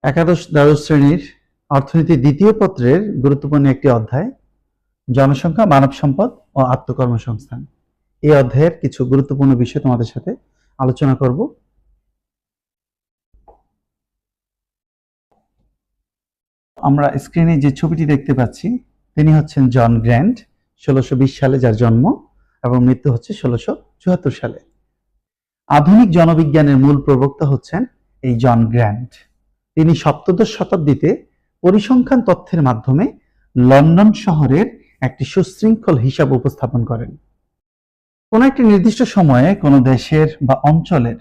একাদশ দ্বাদশ শ্রেণীর অর্থনীতির দ্বিতীয় পত্রের গুরুত্বপূর্ণ একটি অধ্যায় জনসংখ্যা, মানব সম্পদ ও আত্মকর্মসংস্থান। এই অধ্যায়ের কিছু গুরুত্বপূর্ণ বিষয় তোমাদের সাথে আলোচনা করব। আমরা স্ক্রিনে যে ছবিটি দেখতে পাচ্ছি তিনি হচ্ছেন জন গ্র্যান্ট। 1620 সালে যার জন্ম এবং মৃত্যু হচ্ছে 1674 সালে। আধুনিক জনবিজ্ঞানের মূল প্রবক্তা হচ্ছেন এই জন গ্র্যান্ট। তিনি সপ্তদশ শতাব্দীতে পরিসংখ্যান তথ্যের মাধ্যমে লন্ডন শহরের একটি সুশৃঙ্খল হিসাব উপস্থাপন করেন। কোন একটি নির্দিষ্ট সময়ে কোন দেশের বা অঞ্চলের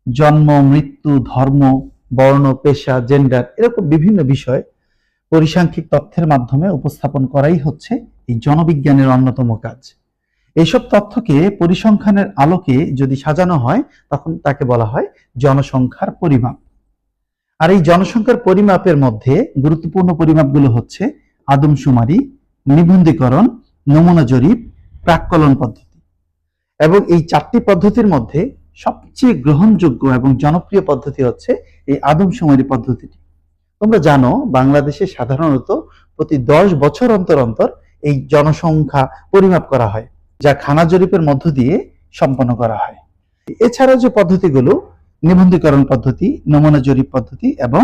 জন্ম, মৃত্যু, ধর্ম, বর্ণ, পেশা, জেন্ডার এরকম বিভিন্ন বিষয় পরিসাংখ্যিক তথ্যের মাধ্যমে উপস্থাপন করাই হচ্ছে এই জনবিজ্ঞানের অন্যতম কাজ। এইসব তথ্যকে পরিসংখ্যানের আলোকে যদি সাজানো হয় তখন তাকে বলা হয় জনসংখ্যার পরিমাপ। আর এই জনসংখ্যার পরিমাপের মধ্যে গুরুত্বপূর্ণ পরিমাপগুলো হচ্ছে আদমশুমারি, নিবন্ধীকরণ, নমুনা জরিপ, প্রাক্কলন পদ্ধতি। এবং এই চারটি পদ্ধতির মধ্যে সবচেয়ে গ্রহণযোগ্য এবং জনপ্রিয় পদ্ধতি হচ্ছে এই আদমশুমারি পদ্ধতিটি। তোমরা জানো বাংলাদেশে সাধারণত প্রতি 10 বছর অন্তর অন্তর এই জনসংখ্যা পরিমাপ করা হয়, যা খানা জরিপের মধ্য দিয়ে সম্পন্ন করা হয়। এছাড়াও যে পদ্ধতিগুলো নিবন্ধীকরণ পদ্ধতি, নমুনা জরিপ পদ্ধতি এবং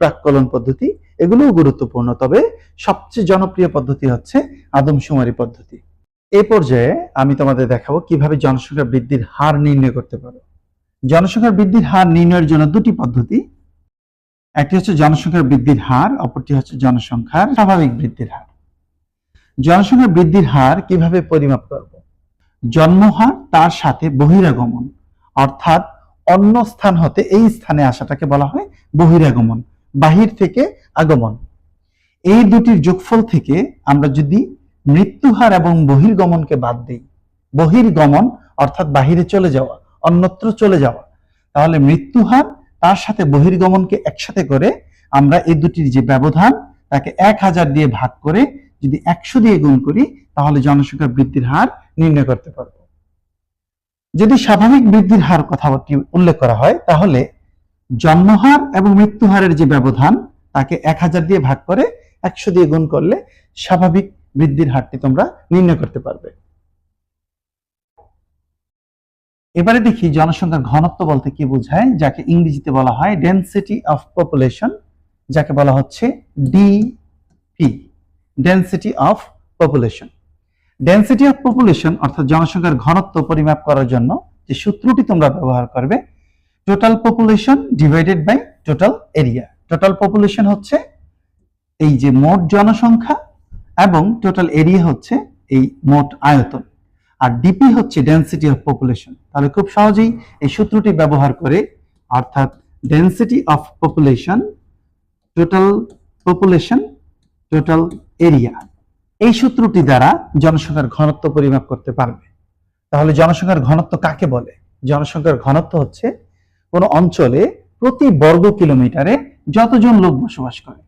প্রাক্কলন পদ্ধতি, এগুলোও গুরুত্বপূর্ণ, তবে সবচেয়ে জনপ্রিয় পদ্ধতি হচ্ছে আদমশুমারি পদ্ধতি। এই পর্যায়ে আমি তোমাদের দেখাবো কিভাবে জনসংখ্যা বৃদ্ধির হার নির্ণয় করতে পারো। জনসংখ্যার বৃদ্ধির হার নির্ণয়ের জন্য দুটি পদ্ধতি, একটি হচ্ছে জনসংখ্যার বৃদ্ধির হার, অপরটি হচ্ছে জনসংখ্যার স্বাভাবিক বৃদ্ধির হার। জনসংখ্যার বৃদ্ধির হার কিভাবে পরিমাপ করব? জন্মহার তার সাথে বহিরাগমন, অর্থাৎ অন্য স্থান হতে এই স্থানে আসাটাকে বলা হয় বহিরাগমন, বাহির থেকে আগমন। এই দুটির যোগফল থেকে আমরা যদি মৃত্যুহার এবং বহির্গমনকে বাদ দিই, বহির্গমন অর্থাৎ বাহিরে চলে যাওয়া, অন্যত্র চলে যাওয়া, তাহলে মৃত্যুহার তার সাথে বহির্গমনকে একসাথে করে আমরা এই দুটির যে ব্যবধান তাকে 1000 দিয়ে ভাগ করে যদি 100 দিয়ে গুণ করি তাহলে জনসংখ্যার বৃদ্ধির হার নির্ণয় করতে পারবো। যদি স্বাভাবিক বৃদ্ধির হার কথাটি উল্লেখ করা হয় তাহলে জন্মহার এবং মৃত্যুহারের যে ব্যবধান তাকে 1000 দিয়ে ভাগ করে 100 দিয়ে গুণ করলে স্বাভাবিক বৃদ্ধির হারটি তোমরা নির্ণয় করতে পারবে। এবারে দেখি জনসংখ্যার ঘনত্ব বলতে কি বোঝায়, যাকে ইংরেজিতে বলা হয় ডেনসিটি অফ পপুলেশন, যাকে বলা হচ্ছে DP, density of population. Density of population অর্থাৎ জনসংখ্যার ঘনত্ব পরিমাপ করার জন্য যে সূত্রটি তোমরা ব্যবহার করবে, total population divided by total area. Total population হচ্ছে এই যে মোট জনসংখ্যা এবং টোটাল এরিয়া হচ্ছে এই মোট আয়তন, আর ডিপি হচ্ছে ডেনসিটি অফ পপুলেশন। তাহলে খুব সহজেই এই সূত্রটি ব্যবহার করে, অর্থাৎ density of population total population total area, এই সূত্রটি দ্বারা জনসংখ্যার ঘনত্ব পরিমাপ করতে পারবে। তাহলে জনসংখ্যার ঘনত্ব কাকে বলে? জনসংখ্যার ঘনত্ব হচ্ছে কোন অঞ্চলে প্রতি বর্গ কিলোমিটারে যতজন লোক বসবাস করে,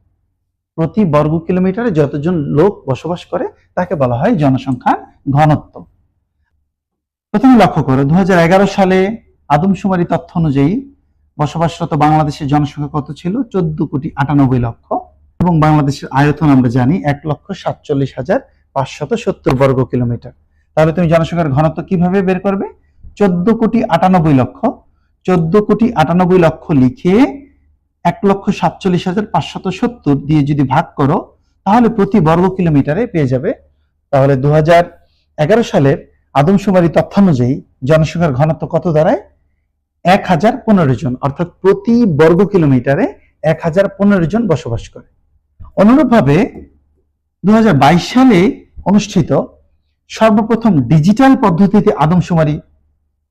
প্রতি বর্গ কিলোমিটারে যতজন লোক বসবাস করে তাকে বলা হয় জনসংখ্যার ঘনত্ব। প্রথমে লক্ষ্য করো 2011 সালে আদমশুমারি তথ্য অনুযায়ী বসবাসরত বাংলাদেশের জনসংখ্যা কত ছিল? 14,98,00,000 এবং বাংলাদেশের আয়তন আমরা জানি 1,47,570 বর্গ কিলোমিটার। তাহলে তুমি জনসংখ্যার ঘনত্ব কিভাবে বের করবে? 14,98,00,000 14,98,00,000 লিখে 1,47,570 দিয়ে যদি ভাগ করো তাহলে প্রতি বর্গ কিলোমিটারে পেয়ে যাবে। তাহলে 2011 সালের আদমশুমারি তথ্যানুযায়ী জনসংখ্যার ঘনত্ব কত দাঁড়ায়? 1015 জন, অর্থাৎ প্রতি বর্গ কিলোমিটারে 1015 জন বসবাস করে। অনুরূপভাবে 2022 সালে অনুষ্ঠিত সর্বপ্রথম ডিজিটাল পদ্ধতিতে আদমশুমারি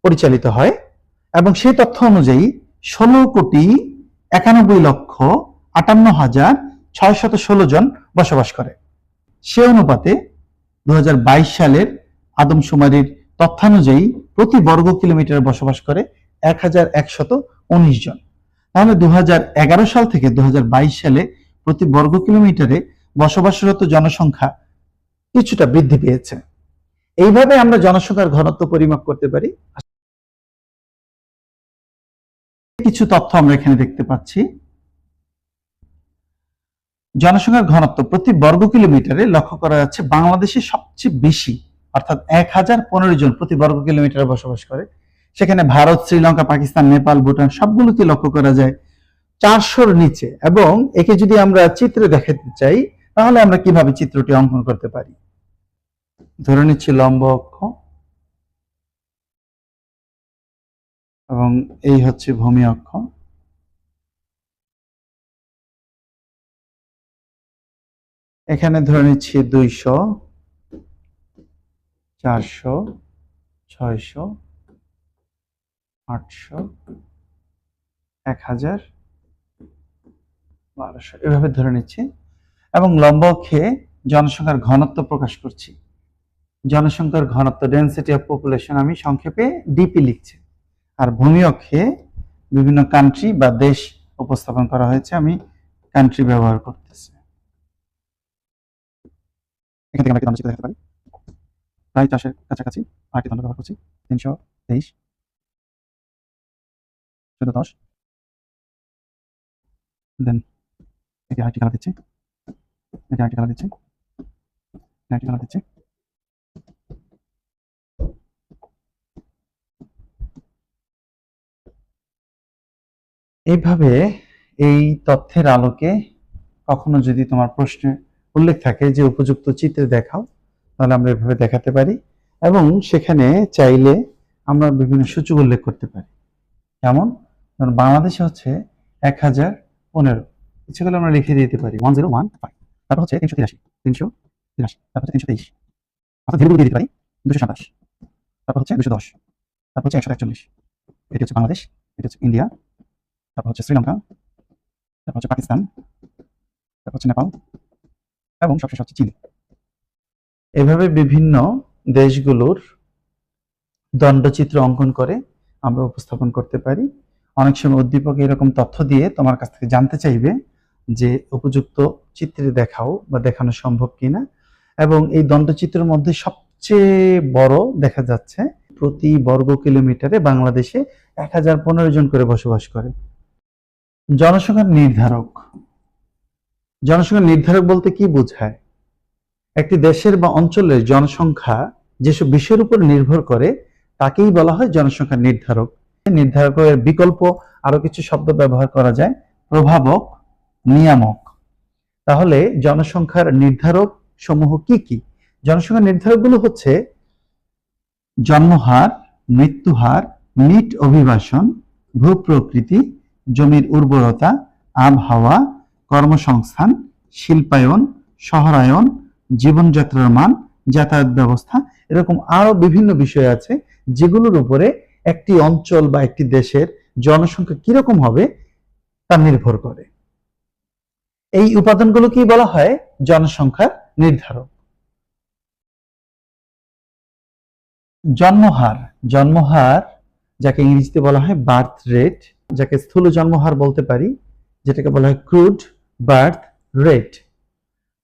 পরিচালিত হয় এবং সেই তথ্য অনুযায়ী 16,91,58,616 জন বসবাস করে। সে অনুপাতে 2022 সালের আদমশুমারির তথ্যানুযায়ী প্রতি বর্গ কিলোমিটারে বসবাস করে 1119 জন। তাহলে 2011 সাল থেকে 2022 সালে প্রতি বর্গ কিলোমিটারে বসবাসরত জনসংখ্যা কিছুটা বৃদ্ধি পেয়েছে। এইভাবে আমরা জনসংখ্যার ঘনত্ব পরিমাপ করতে পারি। কিছু তথ্য আমরা এখানে দেখতে পাচ্ছি। জনসংখ্যার ঘনত্ব প্রতি বর্গ কিলোমিটারে লক্ষ্য করা যাচ্ছে বাংলাদেশে সবচেয়ে বেশি, অর্থাৎ 1015 জন প্রতি বর্গ কিলোমিটারে বসবাস করে। সেখানে ভারত, শ্রীলঙ্কা, পাকিস্তান, নেপাল, ভুটান সবগুলোতে লক্ষ্য করা যায় 400-র নিচে। এবং একে যদি আমরা চিত্রে দেখাতে চাই তাহলে আমরা কিভাবে চিত্রটি অঙ্কন করতে পারি? ধরে নিচ্ছি লম্ব অক্ষ এবং এই হচ্ছে ভূমি অক্ষ। এখানে ধরে নিচ্ছি 200, 400, 600, 800, 1000, 1200 এভাবে ধরে নিচ্ছি এবং লম্ব অক্ষে জনসংখ্যার ঘনত্ব প্রকাশ করছি। জনসংখ্যার ঘনত্ব, ডেনসিটি অফ পপুলেশন, আমি সংক্ষেপে ডিপি লিখছি। আর ভূমি অক্ষে বিভিন্ন কান্ট্রি বা দেশ উপস্থাপন করা হয়েছে, আমি কান্ট্রি ব্যবহার করতেছি। এখান থেকে আমরা একটি দেখাতে পারি, প্রায় 400-এর কাছাকাছি আরেকটি দণ্ড ব্যবহার করছি। 323, 1410, দেন এটি আরেকটি কালার দিচ্ছি, এটি আরেকটি কালার দিচ্ছি, আরেকটি কালার দিচ্ছি। এইভাবে এই তথ্যের আলোকে কখনো যদি তোমার প্রশ্নে উল্লেখ থাকে যে উপযুক্ত চিত্রে দেখাও, তাহলে আমরা এভাবে দেখাতে পারি এবং সেখানে চাইলে আমরা বিভিন্ন সূচক উল্লেখ করতে পারি। যেমন বাংলাদেশে হচ্ছে 1015, ইচ্ছে করলে আমরা লিখে দিতে পারি 1015, তারপর হচ্ছে 383, 383, তারপর হচ্ছে 323, অর্থাৎ ধীরে দিয়ে দিতে পারি 227, তারপর হচ্ছে 210, তারপর হচ্ছে 141। এটি হচ্ছে বাংলাদেশ, এটি হচ্ছে ইন্ডিয়া, তারপর হচ্ছে শ্রীলঙ্কা, তারপর হচ্ছে পাকিস্তান, তারপর হচ্ছে নেপাল এবং সবশেষ হচ্ছে চীন। এভাবে বিভিন্ন দেশগুলোর দণ্ডচিত্র অঙ্কন করে আমরা উপস্থাপন করতে পারি। অনেক সময় উদ্দীপক এরকম তথ্য দিয়ে তোমার কাছ থেকে জানতে চাইবে যে উপযুক্ত চিত্রে দেখাও বা দেখানো সম্ভব কিনা। এবং এই দণ্ডচিত্রের মধ্যে সবচেয়ে বড় দেখা যাচ্ছে প্রতি বর্গ কিলোমিটারে বাংলাদেশে 1015 জন করে বসবাস করে। জনসংখ্যার নির্ধারক। জনসংখ্যার নির্ধারক বলতে কি বোঝায়? একটি দেশের বা অঞ্চলের জনসংখ্যা যেসব বিষয়ের উপর নির্ভর করে তাকেই বলা হয় জনসংখ্যার নির্ধারক। নির্ধারকের বিকল্প আরো কিছু শব্দ ব্যবহার করা যায়, প্রভাবক, নিয়ামক। তাহলে জনসংখ্যার নির্ধারক সমূহ কি কি? জনসংখ্যার নির্ধারকগুলো হচ্ছে জন্মহার, মৃত্যুহার, নিট অভিবাসন, ভূপ্রকৃতি, জমির উর্বরতা, আবহাওয়া, কর্মসংস্থান, শিল্পায়ন, শহরায়ন, জীবনযাত্রার মান, যাতায়াত ব্যবস্থা, এরকম আরো বিভিন্ন বিষয় আছে যেগুলোর উপরে একটি অঞ্চল বা একটি দেশের জনসংখ্যা কিরকম হবে তা নির্ভর করে। এই উপাদানগুলোকেই বলা হয় জনসংখ্যার নির্ধারক। জন্মহার। জন্মহার যাকে ইংরেজিতে বলা হয় বার্থ রেট, যাকে স্থূল জন্মহার বলতে পারি, যেটাকে বলা হয় ক্রুড বার্থ রেট,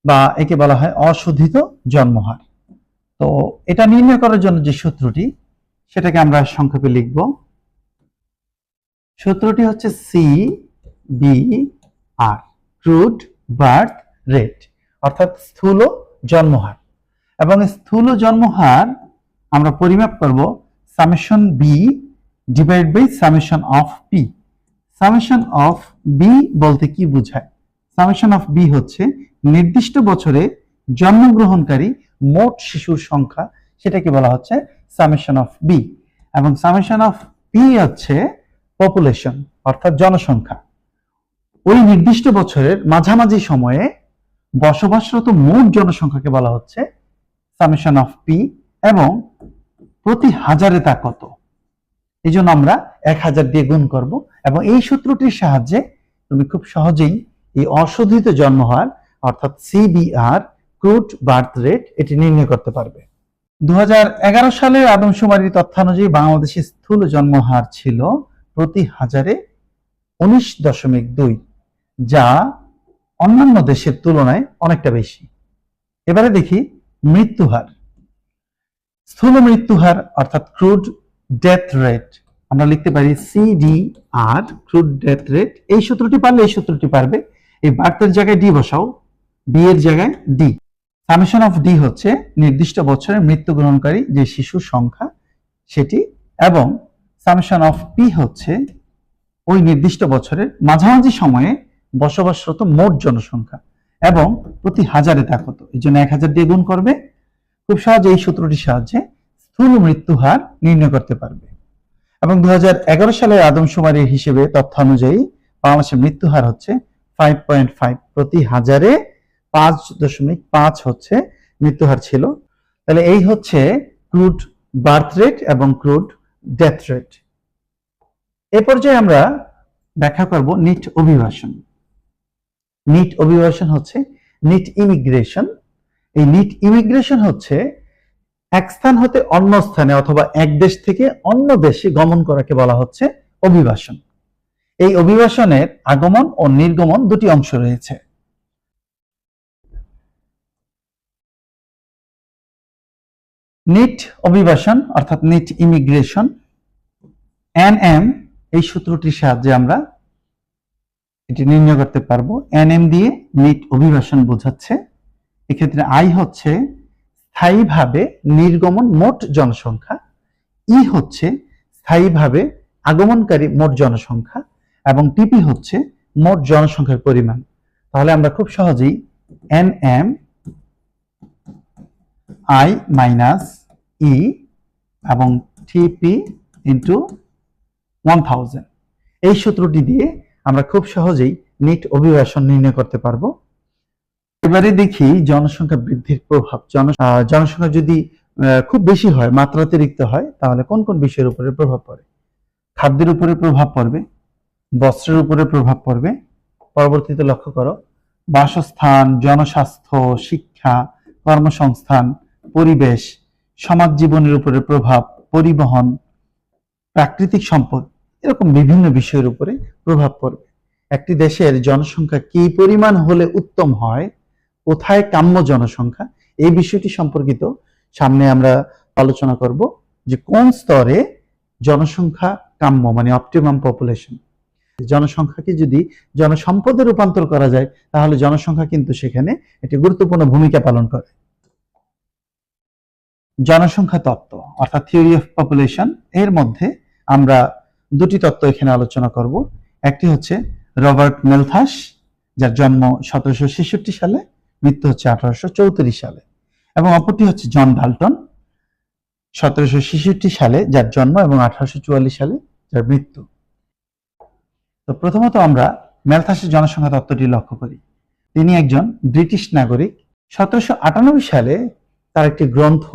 বা একে বলা হয় অশোধিত জন্মহার। তো এটা নির্ণয় করার জন্য যে সূত্রটি, সেটাকে আমরা সংক্ষেপে লিখব। সূত্রটি হচ্ছে CBR, ক্রুড বার্থ রেট, অর্থাৎ স্থূল জন্মহার। এবং স্থূল জন্মহার আমরা পরিমাপ করব summation B divide by summation of P. Summation of B বলতে কি বোঝায়? সামেশন অফ বি হচ্ছে নির্দিষ্ট বছরে জন্মগ্রহণকারী মোট শিশুর সংখ্যা, সেটাকে বলা হচ্ছে সামেশন অফ বি। এবং সামেশন অফ পি হচ্ছে পপুলেশন, অর্থাৎ জনসংখ্যা। ওই নির্দিষ্ট বছরের মাঝামাঝি সময়ে বসবাসরত মোট জনসংখ্যাকে বলা হচ্ছে সামেশন অফ পি, এবং প্রতি হাজারে তা কত, এই জন্য আমরা 1000 দিয়ে গুণ করব। এবং এই সূত্রটির সাহায্যে তুমি খুব সহজেই এই অশোধিত জন্মহার অর্থাৎ CBR, ক্রুড বার্থ রেট, এটি নির্ণয় করতে পারবে। 2011 সালের আদমশুমারির তথ্যানুযায়ী বাংলাদেশের স্থূল জন্মহার ছিল প্রতি হাজারে 19.2, যা অন্যান্য দেশের তুলনায় অনেকটা বেশি। এবারে দেখি মৃত্যুহার। স্থূল মৃত্যুহার অর্থাৎ ক্রুড ডেথ রেট, আমরা লিখতে পারি CDR, ক্রুড ডেথ রেট। এই সূত্রটি পারলে এই সূত্রটি পারবে। এই বার্থের জায়গায় ডি বসাও, বি এর জায়গায় ডি। সামেশন অফ ডি হচ্ছে নির্দিষ্ট বছরে মৃত্যুগ্রহণকারী যে শিশুর সংখ্যা সেটি, এবং সামেশন অফ পি হচ্ছে ওই নির্দিষ্ট বছরের মাঝামাঝি সময়ে বসবাসরত মোট জনসংখ্যা এবং প্রতি হাজারে তা কত, এই জন্য 1000 দিয়ে গুণ করবে। খুব সহজে এই সূত্রটির সাহায্যে স্থূল মৃত্যু হার নির্ণয় করতে পারবে। এবং 2011 সালের আদমশুমারি হিসেবে তথ্য অনুযায়ী বাংলাদেশের মৃত্যু হার হচ্ছে 5.5, প্রতি হাজারে 5.5 হচ্ছে মৃত্যু হার ছিল। তাহলে এই হচ্ছে ক্রুড বার্থ রেট এবং ক্রুড ডেথ রেট। এ পর্যায়ে আমরা ব্যাখ্যা করব নিট অভিবাসন। নিট অভিবাসন হচ্ছে নিট ইমিগ্রেশন। এই নিট ইমিগ্রেশন হচ্ছে এক স্থান হতে অন্য স্থানে অথবা এক দেশ থেকে অন্য দেশে গমন করাকে বলা হচ্ছে অভিবাসন। এই অভিবাসনের আগমন ও নির্গমন দুটি অংশ রয়েছে। নিট অভিবাসন অর্থাৎ নিট ইমিগ্রেশন, এনএম, এই সূত্রটির সাহায্যে আমরা এটি নির্ণয় করতে পারবো। এনএম দিয়ে নিট অভিবাসন বোঝাচ্ছে, এক্ষেত্রে আই হচ্ছে স্থায়ীভাবে নির্গমন মোট জনসংখ্যা, ই হচ্ছে স্থায়ীভাবে আগমনকারী মোট জনসংখ্যা, এবং টিপি হচ্ছে মোট জনসংখ্যার পরিমাণ। তাহলে আমরা খুব সহজেই এনএম আই মাইনাস ই এবং টিপি ইন্টু 1000, এই সূত্রটি দিয়ে আমরা খুব সহজেই নিট অভিবাসন নির্ণয় করতে পারবো। এবারে দেখি জনসংখ্যা বৃদ্ধির প্রভাব। জনসংখ্যা যদি খুব বেশি হয়, মাত্রাতিরিক্ত হয়, তাহলে কোন কোন বিষয়ের উপরে প্রভাব পড়ে? খাদ্যের উপরে প্রভাব পড়বে, বস্ত্রের উপরে প্রভাব পড়বে, পরবর্তীতে লক্ষ্য করো বাসস্থান, জনস্বাস্থ্য, শিক্ষা, কর্মসংস্থান, পরিবেশ, সমাজ জীবনের উপরে প্রভাব, পরিবহন, প্রাকৃতিক সম্পদ, এরকম বিভিন্ন বিষয়ের উপরে প্রভাব পড়বে। একটি দেশের জনসংখ্যা কি পরিমাণ হলে উত্তম হয়, কোথায় কাম্য জনসংখ্যা, এই বিষয়টি সম্পর্কিত সামনে আমরা আলোচনা করব, যে কোন স্তরে জনসংখ্যা কাম্য, মানে অপটিমাম পপুলেশন। জনসংখ্যাকে যদি জনসম্পদে রূপান্তর করা যায়, তাহলে জনসংখ্যা কিন্তু সেখানে একটি গুরুত্বপূর্ণ ভূমিকা পালন করে। জনসংখ্যা তত্ত্ব অর্থাৎ থিওরি অফ পপুলেশন, এর মধ্যে আমরা দুটি তত্ত্ব এখানে আলোচনা করব। একটি হচ্ছে রবার্ট মেলথাস, যার জন্ম 1766 সালে, মৃত্যু হচ্ছে 1834 সালে, এবং অপরটি হচ্ছে জন ডাল্টন, 1766 সালে যার জন্ম এবং 1844 সালে যার মৃত্যু। তো প্রথমত আমরা মেলথাসের জনসংখ্যা তত্ত্বটি লক্ষ্য করি। তিনি একজন ব্রিটিশ নাগরিক। 1798 সালে তার একটি গ্রন্থ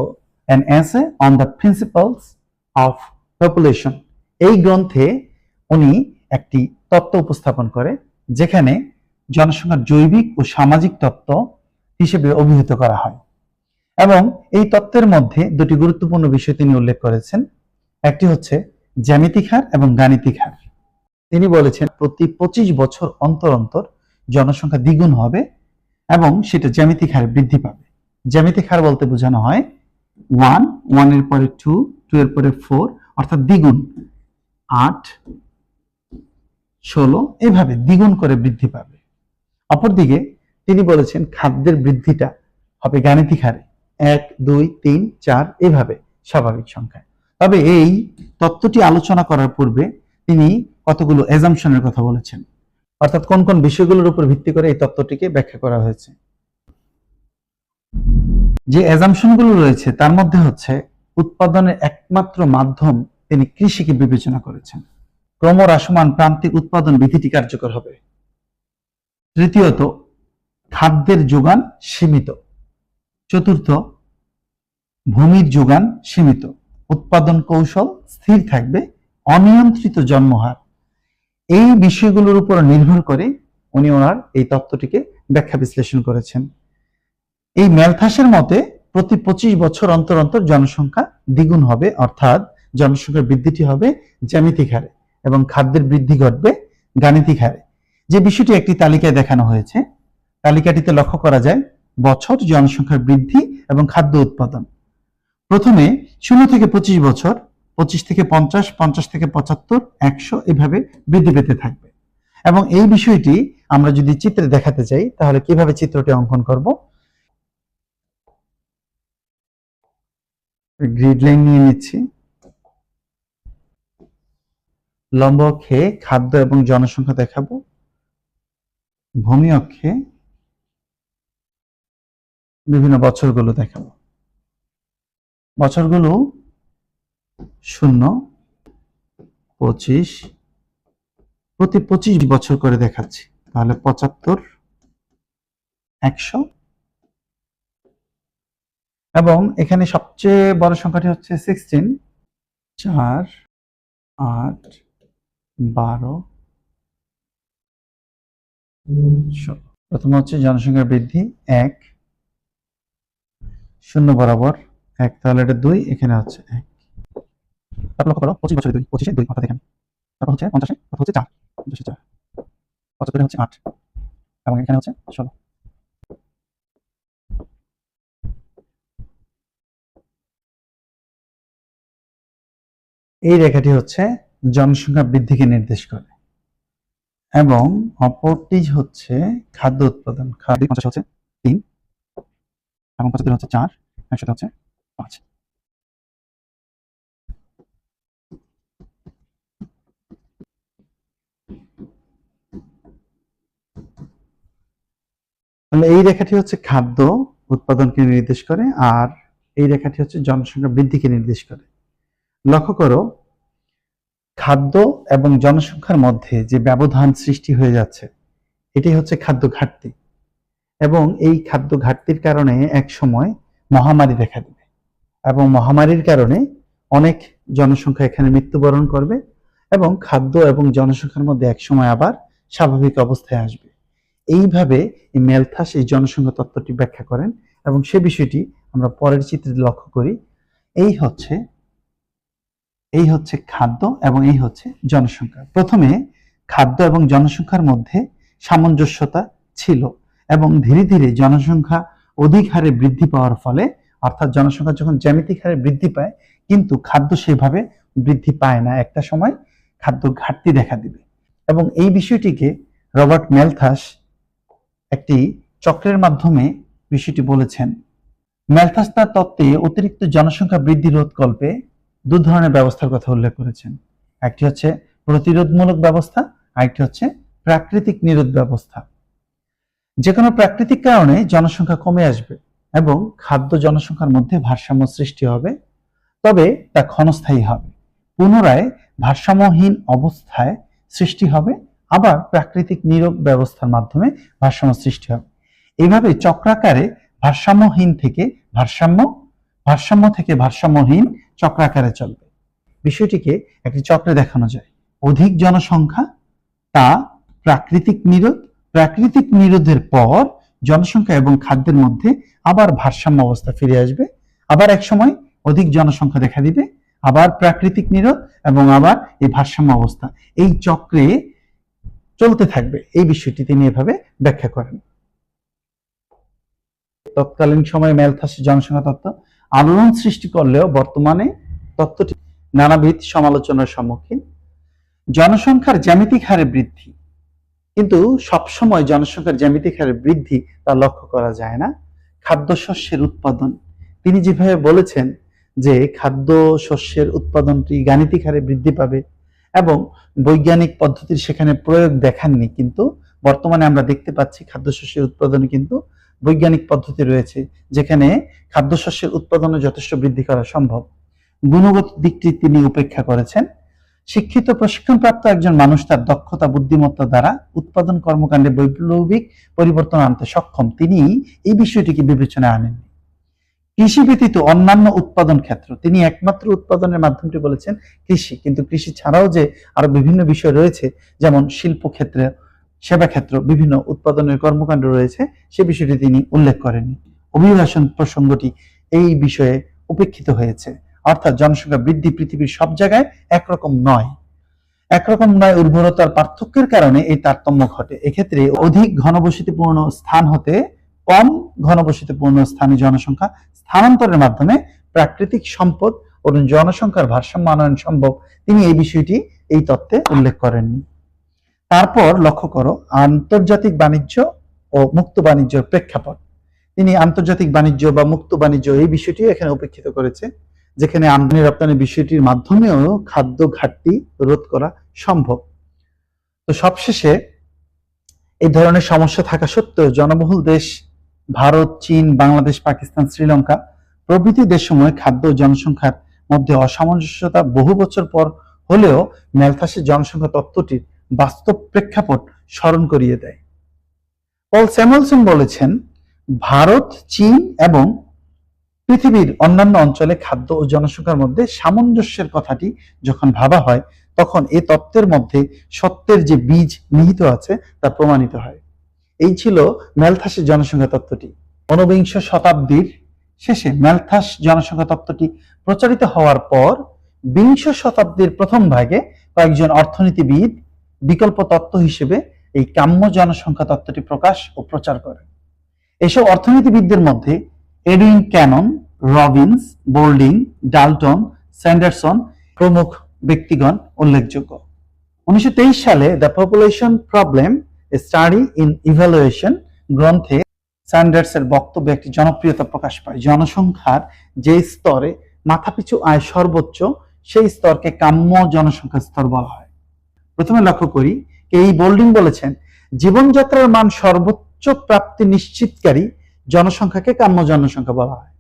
An Essay on the Principles of Population, এই গ্রন্থে উনি একটি তত্ত্ব উপস্থাপন করে, যেখানে জনসংখ্যার জৈবিক ও সামাজিক তত্ত্ব হিসেবে অভিহিত করা হয়। এবং এই তত্ত্বের মধ্যে দুটি গুরুত্বপূর্ণ বিষয় তিনি উল্লেখ করেছেন। একটি হচ্ছে জ্যামিতিক হার এবং গাণিতিক হার। তিনি বলেছেন প্রতি 25 বছর অন্তর অন্তর জনসংখ্যা দ্বিগুণ হবে এবং সেটা জ্যামিতিক হারে বৃদ্ধি পাবে। জ্যামিতিক হার বলতে বোঝানো হয় 1 এর পরে 2 এর পরে 4, অর্থাৎ দ্বিগুণ, 8, 16, এইভাবে দ্বিগুণ করে বৃদ্ধি পাবে। অপরদিকে তিনি বলেছেন খাদ্যের বৃদ্ধিটা হবে গাণিতিক হারে 1, 2, 3, 4, এভাবে স্বাভাবিক সংখ্যায়। তবে এই তত্ত্বটি আলোচনা করার পূর্বে তিনি কতগুলো অ্যাজাম্পশনের কথা বলেছেন, অর্থাৎ কোন কোন বিষয়গুলোর উপর ভিত্তি করে এই তত্ত্বটিকে ব্যাখ্যা করা হয়েছে। যে অ্যাজাম্পশনগুলো রয়েছে তার মধ্যে হচ্ছে উৎপাদনের একমাত্র মাধ্যম তিনি কৃষিকে বিবেচনা করেছেন। ক্রমহ্রাসমান প্রান্তিক উৎপাদন বিধিটি কার্যকর হবে। তৃতীয়ত, খাদ্যের যোগান সীমিত। চতুর্থ, ভূমির যোগান সীমিত, উৎপাদন কৌশল স্থির থাকবে, অনিয়ন্ত্রিত জন্মহার। এই বিষয়গুলোর উপর নির্ভর করে উনি ওনার এই তত্ত্বটিকে ব্যাখ্যা বিশ্লেষণ করেছেন। এই মেলথাসের মতে প্রতি 25 বছর অন্তর অন্তর জনসংখ্যা দ্বিগুণ হবে, অর্থাৎ জনসংখ্যার বৃদ্ধিটি হবে জ্যামিতিক হারে এবং খাদ্যের বৃদ্ধি ঘটবে গাণিতিক হারে। যে বিষয়টি একটি তালিকায় দেখানো হয়েছে, তালিকাটিতে লক্ষ্য করা যায় বছর, জনসংখ্যার বৃদ্ধি এবং খাদ্য উৎপাদন। প্রথমে 0 থেকে 25 বছর, 25 থেকে 50, 50 থেকে 75, 100, এভাবে বৃদ্ধি পেতে থাকবে। এবং এই বিষয়টি আমরা যদি চিত্রে দেখাতে চাই তাহলে কিভাবে চিত্রটি অঙ্কন করব? গ্রিড লাইন নিয়ে নিচ্ছি। লম্ব অক্ষে খাদ্য এবং জনসংখ্যা দেখাবো, ভূমি অক্ষে বিভিন্ন বছরগুলো দেখাবো। বছরগুলো 0, 25, প্রতি 25 বছর করে দেখাচ্ছি। তাহলে 75, 100 এবং এখানে সবচেয়ে বড় সংখ্যাটি হচ্ছে 16, 4, 8, 12, 16। প্রথম হচ্ছে জনসংখ্যার বৃদ্ধি 1, 0 বরাবর 1, তাহলে এটা 2, এখানে হচ্ছে 1। তারপর লক্ষ্য করো 25 বছরে 2, 25-এ 2 অর্থাৎ এখানে। তারপর হচ্ছে 50-এ হচ্ছে 4, 50-এ 4, 75-এ হচ্ছে 8 এবং এখানে হচ্ছে 16। এই রেখাটি হচ্ছে জনসংখ্যা বৃদ্ধিকে নির্দেশ করে এবং অপরটি হচ্ছে খাদ্য উৎপাদন। খাদ্য 50 হচ্ছে 3 এবং 75 হচ্ছে 4, 100 হচ্ছে 5। তাহলে এই রেখাটি হচ্ছে খাদ্য উৎপাদনকে নির্দেশ করে আর এই রেখাটি হচ্ছে জনসংখ্যা বৃদ্ধিকে নির্দেশ করে। লক্ষ্য করো, খাদ্য এবং জনসংখ্যার মধ্যে যে ব্যবধান সৃষ্টি হয়ে যাচ্ছে এটি হচ্ছে খাদ্য ঘাটতি এবং এই খাদ্য ঘাটতির কারণে এক সময় মহামারী দেখা দেবে এবং মহামারীর কারণে অনেক জনসংখ্যা এখানে মৃত্যুবরণ করবে এবং খাদ্য এবং জনসংখ্যার মধ্যে এক সময় আবার স্বাভাবিক অবস্থায় আসবে। এইভাবে এই ম্যালথাস এই জনসংখ্যা তত্ত্বটি ব্যাখ্যা করেন এবং সে বিষয়টি আমরা পরের চিত্রে লক্ষ্য করি। এই হচ্ছে খাদ্য এবং এই হচ্ছে জনসংখ্যা। প্রথমে খাদ্য এবং জনসংখ্যার মধ্যে সামঞ্জস্যতা ছিল এবং ধীরে ধীরে জনসংখ্যা অধিক হারে বৃদ্ধি পাওয়ার ফলে, অর্থাৎ জনসংখ্যা যখন জ্যামিতিক হারে বৃদ্ধি পায় কিন্তু খাদ্য সেভাবে বৃদ্ধি পায় না, একটা সময় খাদ্য ঘাটতি দেখা দিবে। এবং এই বিষয়টিকে রবার্ট ম্যালথাস একটি চক্রের মাধ্যমে বিষয়টি বলেছেন। ম্যালথাস তার তত্ত্বে অতিরিক্ত জনসংখ্যা বৃদ্ধি রোধকল্পে দু ধরনের ব্যবস্থার কথা উল্লেখ করেছেন। একটি হচ্ছে প্রতিরোধমূলক ব্যবস্থা, আরেকটি হচ্ছে প্রাকৃতিক নিরোধ ব্যবস্থা। যে কোনো প্রাকৃতিক কারণে জনসংখ্যা কমে আসবে এবং খাদ্য জনসংখ্যার মধ্যে ভারসাম্য সৃষ্টি হবে, তবে তা ক্ষণস্থায়ী হবে। পুনরায় ভারসাম্যহীন অবস্থায় সৃষ্টি হবে, আবার প্রাকৃতিক নিরোধ ব্যবস্থার মাধ্যমে ভারসাম্য সৃষ্টি হবে। এইভাবে চক্রাকারে ভারসাম্যহীন থেকে ভারসাম্য থেকে ভারসাম্যহীন চক্রাকারে চলবে। বিষয়টিকে একটি চক্রে দেখানো যায়। অধিক জনসংখ্যা, তা প্রাকৃতিক নিরোধ, প্রাকৃতিক নিরোধের পর জনসংখ্যা এবং খাদ্যের মধ্যে আবার ভারসাম্য অবস্থা ফিরে আসবে, আবার এক সময় অধিক জনসংখ্যা দেখা দিবে, আবার প্রাকৃতিক নিরোধ এবং আবার এই ভারসাম্য অবস্থা, এই চক্রে চলতে থাকবে। এই বিষয়টি তিনি এভাবে ব্যাখ্যা করেন। তৎকালীন সময়ে ম্যালথাস জনসংখ্যা তত্ত্ব আলোড়ন সৃষ্টি করলেও বর্তমানে তত্ত্বটি নানাবিধ সমালোচনার সম্মুখীন। জনসংখ্যার জ্যামিতিক হারে বৃদ্ধি, কিন্তু সবসময় জনসংখ্যার জ্যামিতিক হারে বৃদ্ধি তা লক্ষ্য করা যায় না। খাদ্যশস্যের উৎপাদন, তিনি যেভাবে বলেছেন যে খাদ্য শস্যের উৎপাদনটি গাণিতিক হারে বৃদ্ধি পাবে এবং বৈজ্ঞানিক পদ্ধতির সেখানে প্রয়োগ দেখাননি, কিন্তু বর্তমানে আমরা দেখতে পাচ্ছি খাদ্যশস্যের উৎপাদনে কিন্তু বৈজ্ঞানিক পদ্ধতি রয়েছে যেখানে খাদ্যশস্যের উৎপাদনে যথেষ্ট বৃদ্ধি করা সম্ভব। গুণগত দিকটি তিনি উপেক্ষা করেছেন। শিক্ষিত প্রশিক্ষণপ্রাপ্ত একজন মানুষ তার দক্ষতা বুদ্ধিমত্তা দ্বারা উৎপাদন কর্মকাণ্ডে বৈপ্লবিক পরিবর্তন আনতে সক্ষম, তিনি এই বিষয়টিকে বিবেচনায় আনেন। কৃষি ব্যতীত অন্যান্য উৎপাদন ক্ষেত্র, তিনি একমাত্র উৎপাদনের মাধ্যমটি বলেছেন কৃষি, কিন্তু কৃষি ছাড়াও যে আরো বিভিন্ন বিষয় রয়েছে যেমন শিল্প ক্ষেত্রে, সেবা ক্ষেত্র, বিভিন্ন উৎপাদনের কর্মকাণ্ড রয়েছে, সে বিষয়টি তিনি উল্লেখ করেননি। অভিবাসন প্রসঙ্গটি এই বিষয়ে উপেক্ষিত হয়েছে, অর্থাৎ জনসংখ্যা বৃদ্ধি পৃথিবীর সব জায়গায় একরকম নয়। উর্বরতার পার্থক্যের কারণে এই তারতম্য ঘটে। এক্ষেত্রে অধিক ঘনবসতিপূর্ণ স্থান হতে কম ঘনবসতিপূর্ণ স্থানে জনসংখ্যা স্থানান্তরের মাধ্যমে প্রাকৃতিক সম্পদ ও জনসংখ্যার ভারসাম্য আনয়ন সম্ভব, তিনি এই বিষয়টি এই তত্ত্বে উল্লেখ করেননি। তারপর লক্ষ্য করো আন্তর্জাতিক বাণিজ্য ও মুক্ত বাণিজ্যের প্রেক্ষাপট। তিনি আন্তর্জাতিক বাণিজ্য বা মুক্ত বাণিজ্য এই বিষয়টি এখানে উপেক্ষিত করেছে, যেখানে আমদানি রপ্তানি বিষয়টির মাধ্যমেও খাদ্য ঘাটতি রোধ করা সম্ভব। তো সবশেষে এই ধরনের সমস্যা থাকা সত্ত্বেও জনবহুল দেশ ভারত, চীন, বাংলাদেশ, পাকিস্তান, শ্রীলঙ্কা প্রভৃতি দেশসমূহে খাদ্য ও জনসংখ্যার মধ্যে অসামঞ্জস্যতা বহু বছর পর হলেও ম্যালথাসের জনসংখ্যা তত্ত্বটির বাস্তব প্রেক্ষাপট স্মরণ করিয়ে দেয়। পল স্যামুয়েলসন বলেছেন, ভারত, চীন এবং পৃথিবীর অন্যান্য অঞ্চলে খাদ্য ও জনসংখ্যার মধ্যে সামঞ্জস্যের কথাটি যখন ভাবা হয়, তখন এই তত্ত্বের মধ্যে সত্যের যে বীজ নিহিত আছে তা প্রমাণিত হয়। এই ছিল ম্যালথাসের জনসংখ্যা তত্ত্বটি। ঊনবিংশ শতাব্দীর শেষে ম্যালথাস জনসংখ্যা তত্ত্বটি প্রচারিত হওয়ার পর বিংশ শতাব্দীর প্রথম ভাগে কয়েকজন অর্থনীতিবিদ বিকল্প তত্ত্ব হিসেবে এই কাম্য জনসংখ্যা তত্ত্বটি প্রকাশ ও প্রচার করেন। এসব অর্থনীতিবিদদের মধ্যে Edwin Cannan, Robbins, Boulding, Dalton, Sanderson প্রমুখ ব্যক্তিগণ উল্লেখযোগ্য। 1923 সালে the population problem a study in evaluation গ্রন্থে স্যান্ডার্সের বক্তব্যে একটি জনপ্রিয়তা প্রকাশ পায়। জনসংখ্যার যে স্তরে মাথাপিছু আয় সর্বোচ্চ, সেই স্তরকে কাম্য জনসংখ্যা স্তর বলা হয়। প্রথমে লক্ষ্য করি, এই বোল্ডিং বলেছেন, জীবনযাত্রার মান সর্বোচ্চ প্রাপ্তি নিশ্চিতকারী জনসংখ্যাকে কাম্য জনসংখ্যা বলা হয়।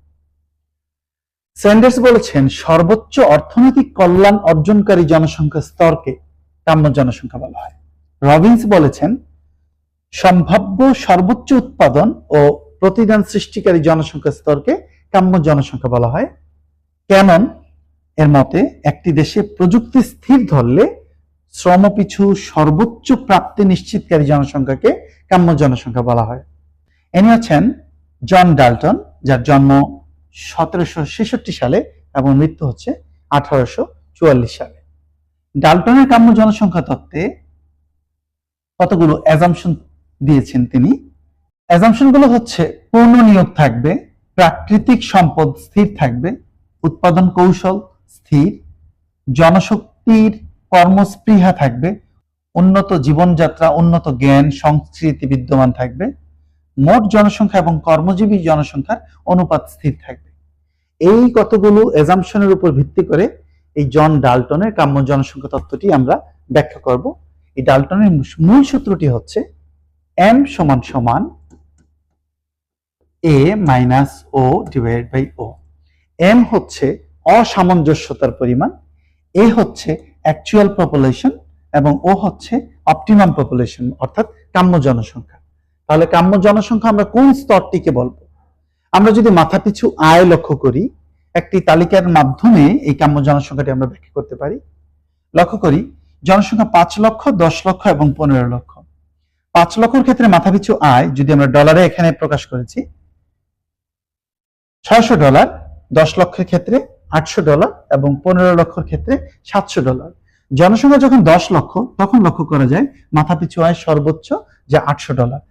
স্যান্ডার্স বলেছেন, সর্বোচ্চ অর্থনৈতিক কল্যাণ অর্জনকারী জনসংখ্যা স্তরকে কাম্য জনসংখ্যা বলা হয়। রবিন্স বলেছেন, সম্ভাব্য সর্বোচ্চ উৎপাদন ও প্রতিদান সৃষ্টিকারী জনসংখ্যা স্তরকে কাম্য জনসংখ্যা বলা হয়। ক্যানন এর মতে, একটি দেশে প্রযুক্তি স্থির ধরলে শ্রমপিছু সর্বোচ্চ প্রাপ্তি নিশ্চিতকারী জনসংখ্যাকে কাম্য জনসংখ্যা বলা হয়। ইনি হচ্ছেন জন ডাল্টন, যার জন্ম 1766 সালে এবং মৃত্যু হচ্ছে 1844 সালে। ডাল্টনের কাম্য জনসংখ্যা তত্ত্বে কতগুলো অ্যাজাম্পশন দিয়েছেন তিনি। অ্যাজাম্পশন গুলো হচ্ছে, পূর্ণ নিয়োগ থাকবে, প্রাকৃতিক সম্পদ স্থির থাকবে, উৎপাদন কৌশল স্থির, জনশক্তির কর্মস্পৃহা থাকবে, উন্নত জীবনযাত্রা, উন্নত জ্ঞান সংস্কৃতি বিদ্যমান থাকবে, মোট জনসংখ্যা এবং কর্মজীবী জনসংখ্যার অনুপাত স্থির থাকবে। এই কতগুলো অ্যাজাম্পশনের উপর ভিত্তি করে এই জন ডাল্টনের কাম্য জনসংখ্যা তত্ত্বটি আমরা ব্যাখ্যা করব। এই ডাল্টনের মূল সূত্রটি হচ্ছে m সমান সমান a minus O divided by O. m হচ্ছে অসামঞ্জস্যতার পরিমাণ, a হচ্ছে অ্যাকচুয়াল পপুলেশন এবং ও হচ্ছে অপটিমাম পপুলেশন অর্থাৎ কাম্য জনসংখ্যা। তাহলে কাম্য জনসংখ্যা আমরা কোন স্তরটিকে বলবো? আমরা যদি মাথাপিছু আয় লক্ষ্য করি, একটি তালিকার মাধ্যমে এই কাম্য জনসংখ্যাটি আমরা ব্যাখ্যা করতে পারি। লক্ষ্য করি, জনসংখ্যা 5 লক্ষ, 10 লক্ষ এবং 15 লক্ষ। 5 লক্ষের ক্ষেত্রে মাথাপিছু আয় যদি আমরা ডলারে এখানে প্রকাশ করেছি $600, 10 লক্ষের ক্ষেত্রে $800 এবং 15 লক্ষের ক্ষেত্রে $700। জনসংখ্যা যখন 10 লক্ষ, তখন লক্ষ্য করা যায় মাথাপিছু আয় সর্বোচ্চ যা $800।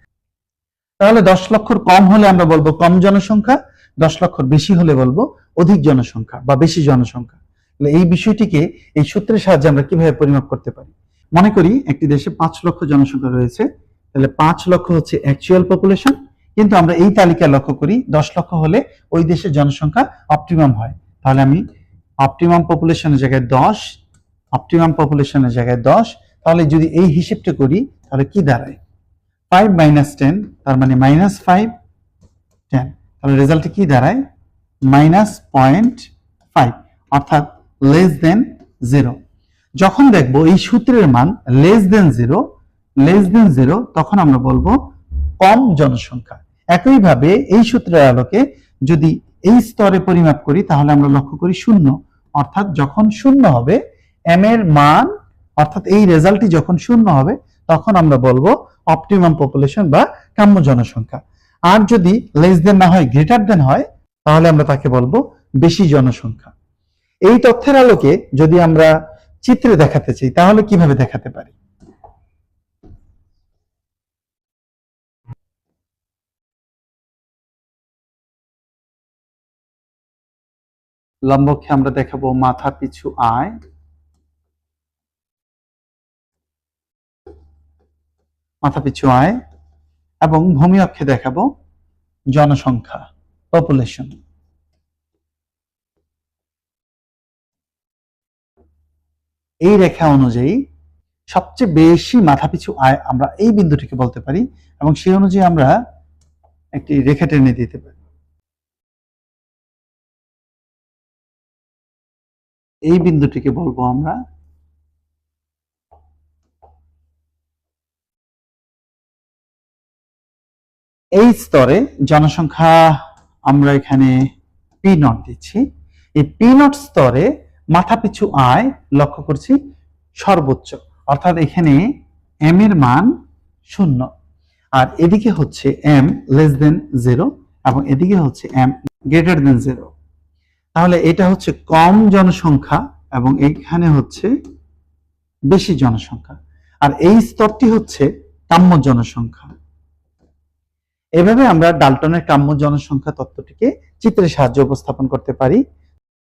তাহলে 10 লক্ষর কম হলে আমরা বলবো কম জনসংখ্যা, 10 লক্ষর বেশি হলে বলবো অধিক জনসংখ্যা বা বেশি জনসংখ্যা। এই বিষয়টিকে এই সূত্রের সাহায্যে আমরা কিভাবে পরিমাপ করতে পারি? মনে করি একটি দেশে 5 লক্ষ জনসংখ্যা রয়েছে, তাহলে 5 লক্ষ হচ্ছে অ্যাকচুয়াল পপুলেশন, কিন্তু আমরা এই তালিকায় লক্ষ্য করি 10 লক্ষ হলে ওই দেশের জনসংখ্যা অপটিমাম হয়। তাহলে আমি অপটিমাম পপুলেশনের জায়গায় 10, অপটিমাম পপুলেশনের জায়গায় 10, তাহলে যদি এই হিসেবটা করি তাহলে কি দাঁড়ায়? 5 মাইনাস 10, তার মানে মাইনাস 5, 10। তাহলে রেজাল্টে কি দাঁড়ায়? মাইনাস 0.5 অর্থাৎ লেস দেন 0। যখন দেখবো এই সূত্রের মান লেস দেন 0, তখন আমরা বলবো কম জনসংখ্যা। একইভাবে এই সূত্রের আলোকে যদি এই স্তরে পরিমাপ করি তাহলে আমরা লক্ষ্য করি 0, অর্থাৎ যখন 0 হবে m এর মান, অর্থাৎ এই রেজাল্টটি যখন 0 হবে তখন আমরা বলবো অপটিমাম পপুলেশন বা কাম্য জনসংখ্যা। আর যদি লেস দেন না হয়, গ্রেটার দেন হয়, তাহলে আমরা তাকে বলবো বেশি জনসংখ্যা। এই তথ্যের আলোকে যদি আমরা চিত্রে দেখাতে চাই তাহলে কিভাবে দেখাতে পারি? লম্বকে আমরা দেখাবো মাথা পিছু আয়, মাথাপিছু আয়, এবং ভূমি অক্ষে দেখাবো জনসংখ্যা, পপুলেশন। এই রেখা অনুযায়ী সবচেয়ে বেশি মাথাপিছু আয় আমরা এই বিন্দুটিকে বলতে পারি, এবং সেই অনুযায়ী আমরা একটি রেখা টেনে দিতে পারি। এই বিন্দুটিকে বলবো আমরা এই স্তরে জনসংখ্যা, আমরা এখানে পি নট দিচ্ছি। এই পি নট স্তরে মাথাপিছু আয় লক্ষ্য করছি সর্বোচ্চ, অর্থাৎ এখানে এম এর মান 0, আর এদিকে হচ্ছে এম লেস দেন 0 এবং এদিকে হচ্ছে এম গ্রেটার দেন 0। তাহলে এটা হচ্ছে কম জনসংখ্যা এবং এইখানে হচ্ছে বেশি জনসংখ্যা, আর এই স্তরটি হচ্ছে কাম্য জনসংখ্যা। এভাবে আমরা ডাল্টনের কাম্য জনসংখ্যা তত্ত্বটিকে চিত্রের সাহায্যে উপস্থাপন করতে পারি।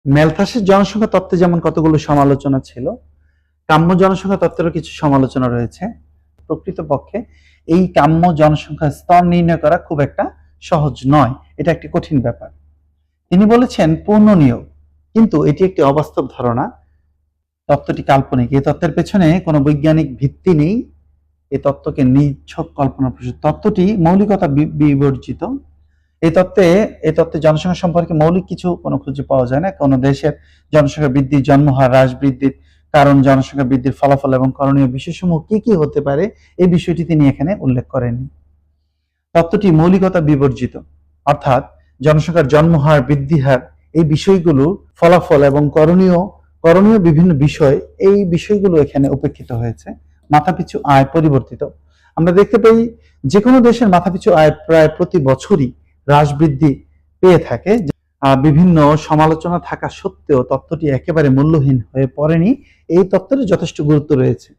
ম্যালথাসের জনসংখ্যা তত্ত্বে যেমন কতগুলো সমালোচনা ছিল, কাম্য জনসংখ্যা তত্ত্বেরও কিছু সমালোচনা রয়েছে। প্রকৃতপক্ষে এই কাম্য জনসংখ্যা স্তর নির্ণয় করা খুব একটা সহজ নয়, এটা একটি কঠিন ব্যাপার। তিনি বলেছেন পূর্ণ নিয়োগ, কিন্তু এটি একটি অবাস্তব ধারণা, তত্ত্বটি কাল্পনিক। এই তত্ত্বের পেছনে কোনো বৈজ্ঞানিক ভিত্তি নেই, এই তত্ত্বকে নিছক কল্পনা প্রসূত। তত্ত্বটি মৌলিকতা বিবর্জিত। এই তত্ত্বে জনসংখ্যা সম্পর্কে মৌলিক কিছু কোনো খুঁজে পাওয়া যায় না। কোনো দেশের জনসংখ্যা বৃদ্ধি, জন্মহার হ্রাস বৃদ্ধির কারণ, জনসংখ্যা বৃদ্ধির ফলাফল এবং করণীয় বিষয়সমূহ কি কি হতে পারে, এই বিষয়টি তিনি এখানে উল্লেখ করেননি। তত্ত্বটি মৌলিকতা বিবর্জিত, অর্থাৎ জনসংখ্যার জন্মহার, বৃদ্ধি হার, এই বিষয়গুলোর ফলাফল এবং করণীয় বিভিন্ন বিষয়, এই বিষয়গুলো এখানে উপেক্ষিত হয়েছে। মাথাপিছু আয় পরিবর্তিত। আমরা দেখতে পাই যে কোনো দেশের মাথাপিছু আয় প্রায় প্রতি বছরই হ্রাস বৃদ্ধি পেয়ে থাকে। বিভিন্ন সমালোচনা থাকা সত্ত্বেও তত্ত্বটি একেবারে মূল্যহীন হয়ে পড়েনি, এই তত্ত্বের যথেষ্ট গুরুত্ব রয়েছে।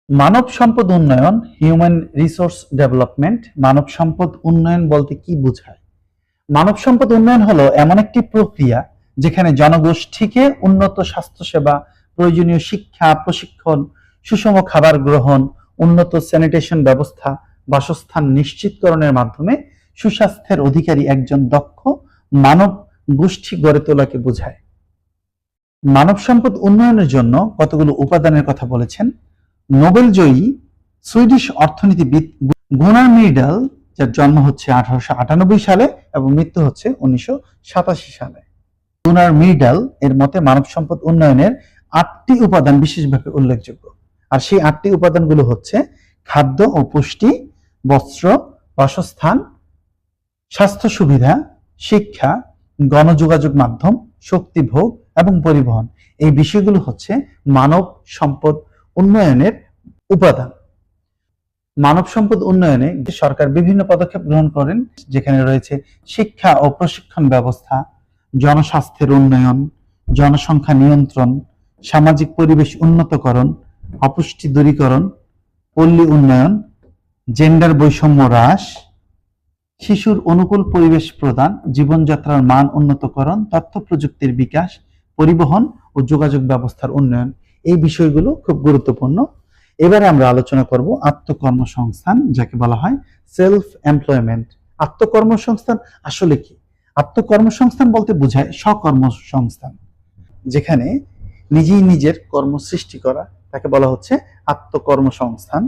মানব সম্পদ উন্নয়ন, হিউম্যান রিসোর্স ডেভেলপমেন্ট। মানব সম্পদ উন্নয়ন বলতে কি বোঝায়? মানব সম্পদ উন্নয়ন হলো এমন একটি প্রক্রিয়া যেখানে জনগোষ্ঠীকে উন্নত স্বাস্থ্যসেবা, প্রয়োজনীয় শিক্ষা, প্রশিক্ষণ, সুষম খাবার গ্রহণ, উন্নত স্যানিটেশন ব্যবস্থা, বাসস্থান নিশ্চিতকরণের মাধ্যমে সুস্বাস্থ্যের অধিকারী একজন দক্ষ মানব গোষ্ঠী গড়ে তোলাকে বোঝায়। মানব সম্পদ উন্নয়নের জন্য কতগুলো উপাদানের কথা বলেছেন নোবেল জয়ী সুইডিশ অর্থনীতিবিদ গুনার মিডাল, যার জন্ম হচ্ছে 1898 সালে এবং মৃত্যু হচ্ছে 1987 সালে। গুনার মিডাল এর মতে মানব সম্পদ উন্নয়নের 8টি উপাদান বিশেষভাবে উল্লেখযোগ্য, আর সেই 8টি উপাদানগুলো হচ্ছে খাদ্য ও পুষ্টি, বস্ত্র, বাসস্থান, স্বাস্থ্য সুবিধা, শিক্ষা, গণযোগাযোগ মাধ্যম, শক্তি ভোগ এবং পরিবহন। এই বিষয়গুলো হচ্ছে মানব সম্পদ উন্নয়নের উপাদান। মানব সম্পদ উন্নয়নে সরকার বিভিন্ন পদক্ষেপ গ্রহণ করেন, যেখানে রয়েছে শিক্ষা ও প্রশিক্ষণ ব্যবস্থা, জনস্বাস্থ্যের উন্নয়ন, জনসংখ্যা নিয়ন্ত্রণ, সামাজিক পরিবেশ উন্নতকরণ, অপুষ্টি দূরীকরণ, পল্লী উন্নয়ন, জেন্ডার বৈষম্য হ্রাস, শিশুর অনুকূল পরিবেশ প্রদান, জীবনযাত্রার মান উন্নতকরণ, তথ্য প্রযুক্তির বিকাশ, পরিবহন ও যোগাযোগ ব্যবস্থার উন্নয়ন। এই বিষয়গুলো খুব গুরুত্বপূর্ণ। এবারে আমরা আলোচনা করব আত্মকর্মসংস্থান, যাকে বলা হয় সেলফ এমপ্লয়মেন্ট। আত্মকর্মসংস্থান আসলে কি? আত্মকর্মসংস্থান বলতে বোঝায় স্বকর্মসংস্থান, যেখানে নিজেই নিজের কর্ম সৃষ্টি করা, তাকে বলা হচ্ছে আত্মকর্মসংস্থান।